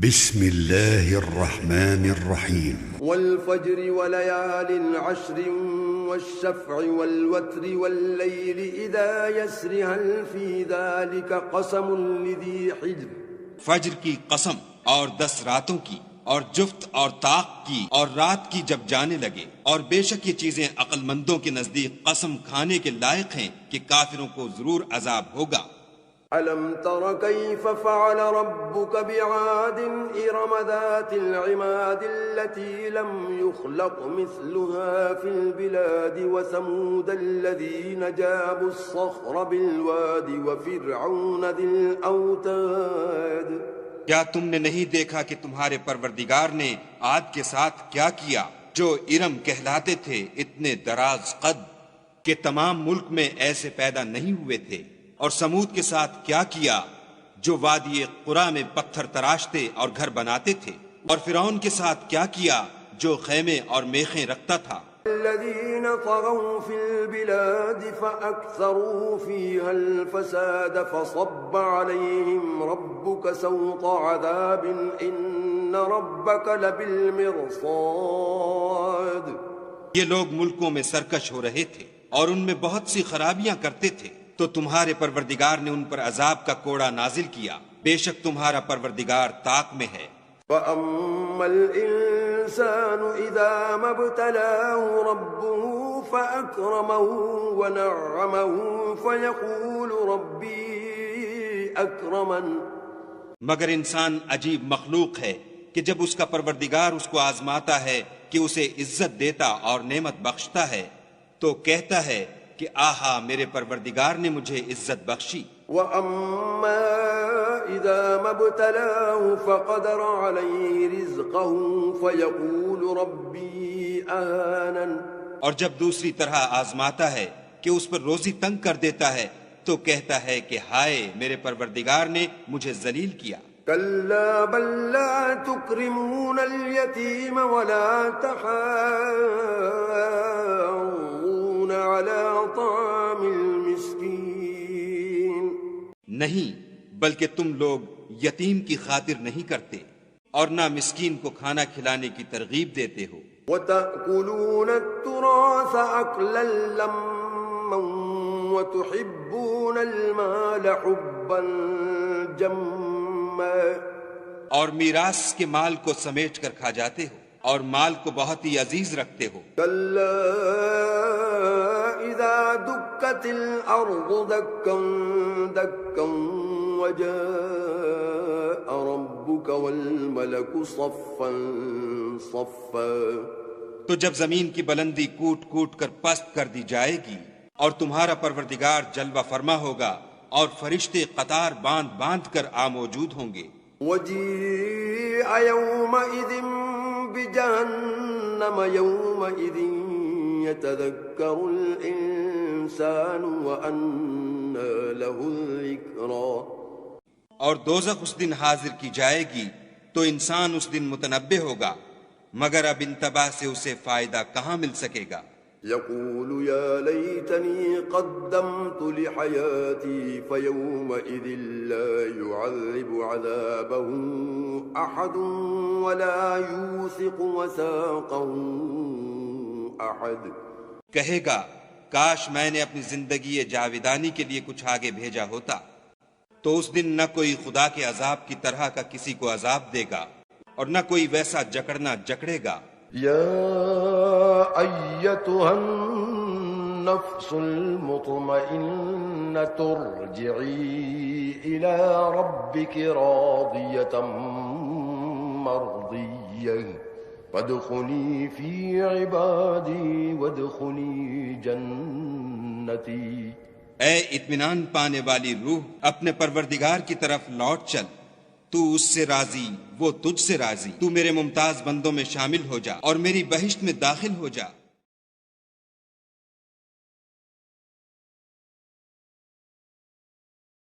بسم الله الرحمن الرحيم والفجر وليال عشر والشفع والوتر والليل إذا يسر هل في ذلك قسم لذي حجر فجر کی قسم اور 10 راتوں کی اور جفت اور طاق کی اور رات کی جب جانے لگے، اور بے شک یہ چیزیں عقل مندوں کے نزدیک قسم کھانے کے لائق ہیں کہ کافروں کو ضرور عذاب ہوگا۔ ألم تر كيف فعل ربك بعاد إرم ذات العماد التي لم يخلق مثلها في البلاد وثمود الذين جابوا الصخر بالواد وفرعون ذي الأوتاد۔ کیا تم نے نہیں دیکھا کہ تمہارے پروردگار نے عاد کے ساتھ کیا کیا جو ارم کہلاتے تھے، اتنے دراز قد کہ تمام ملک میں ایسے پیدا نہیں ہوئے تھے، اور سمود کے ساتھ کیا کیا جو وادی قرا میں پتھر تراشتے اور گھر بناتے تھے، اور فرعون کے ساتھ کیا کیا جو خیمے اور میخیں رکھتا تھا۔ الذين طغوا في البلاد فأكثروا فيها الفساد فصب عليهم ربك سوط عذاب إن ربك لبالمرصاد۔ یہ لوگ ملکوں میں سرکش ہو رہے تھے اور ان میں بہت سی خرابیاں کرتے تھے، تو تمہارے پروردگار نے ان پر عذاب کا کوڑا نازل کیا، بے شک تمہارا پروردگار طاق میں ہے۔ فَأَمَّا الْإِنسَانُ إِذَا مَا ابْتَلَاهُ رَبُّهُ فَأَكْرَمَهُ وَنَعَّمَهُ فَيَقُولُ رَبِّي أَكْرَمَنِ۔ مگر انسان عجیب مخلوق ہے کہ جب اس کا پروردگار اس کو آزماتا ہے کہ اسے عزت دیتا اور نعمت بخشتا ہے تو کہتا ہے کہ آہا میرے پروردگار نے مجھے عزت بخشی۔ وَأَمَّا إِذَا مَا ابْتَلَاهُ فَقَدَرَ عَلَيْهِ رِزْقَهُ فَيَقُولُ رَبِّي أَهَانَنِ۔ اور جب دوسری طرح آزماتا ہے کہ اس پر روزی تنگ کر دیتا ہے تو کہتا ہے کہ ہائے میرے پروردگار نے مجھے ذلیل کیا۔ كَلَّا بَل لَّا تُكْرِمُونَ الْيَتِيمَ وَلَا تَحَاضُّونَ عَلَى طَعَامِ الْمِسْكِينِ۔ نہیں، بلکہ تم لوگ یتیم کی خاطر نہیں کرتے اور نہ مسکین کو کھانا کھلانے کی ترغیب دیتے ہو۔ وَتَأْكُلُونَ التُّرَاثَ أَكْلًا لَمًّا وَتُحِبُّونَ الْمَالَ حُبًّا جَمًّا۔ اور میراث کے مال کو سمیٹ کر کھا جاتے ہو اور مال کو بہت ہی عزیز رکھتے ہو۔ كَلَّا إِذَا دُكَّتِ الْأَرْضُ دَكًّا دَكًّا وَجَاءَ رَبُّكَ وَالْمَلَكُ صَفًّا صَفًّا۔ تو جب زمین کی بلندی کوٹ کوٹ کر پست کر دی جائے گی اور تمہارا پروردگار جلوہ فرما ہوگا اور فرشتے قطار باندھ باندھ کر موجود ہوں گے۔ وَجِيءَ يَوْمَئِذٍ بِجَهَنَّمَ يَوْمَئِذٍ يَتَذَكَّرُ الْإِنسَانُ وَأَنَّىٰ لَهُ الذِّكْرَىٰ۔ اور دوزخ اس دن حاضر کی جائے گی تو انسان اس دن متنبہ ہوگا، مگر اب انتباہ سے اسے فائدہ کہاں مل سکے گا۔ يقول يا ليتني قدمت لحياتي فيومئذ لا يعذب عذابه أحد ولا يوثق وثاقه أحد۔ کہے گا کاش میں نے اپنی زندگی جاویدانی کے لیے کچھ آگے بھیجا ہوتا، تو اس دن نہ کوئی خدا کے عذاب کی طرح کا کسی کو عذاب دے گا اور نہ کوئی ویسا جکڑنا جکڑے گا۔ يا أيتها النفس المطمئنة ارجعي إلى ربك راضية مرضية فادخلي في عبادي وادخلي جنتي۔ اے اطمینان پانے والی روح، اپنے پروردگار کی طرف لوٹ چل، تو اس سے راضی وہ تجھ سے راضی، تو میرے ممتاز بندوں میں شامل ہو جا اور میری بہشت میں داخل ہو جا۔